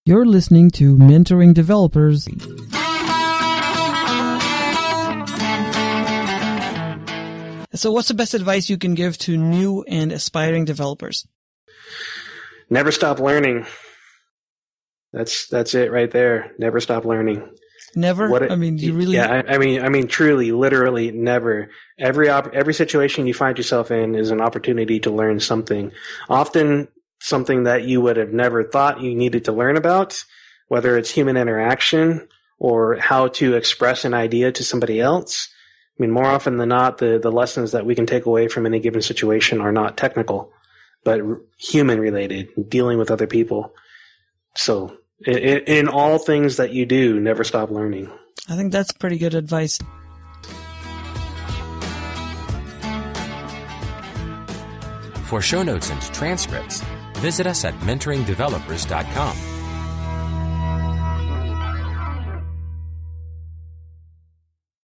You're listening to Mentoring Developers. So what's the best advice you can give to new and aspiring developers? Never stop learning. That's it right there. Never stop learning. Never? You really... Yeah, I mean, truly, literally, never. Every situation you find yourself in is an opportunity to learn something. Often something that you would have never thought you needed to learn about, whether it's human interaction or how to express an idea to somebody else. I mean, more often than not, the lessons that we can take away from any given situation are not technical, but human related, dealing with other people. So in all things that you do, never stop learning. I think that's pretty good advice. For show notes and transcripts, visit us at mentoringdevelopers.com.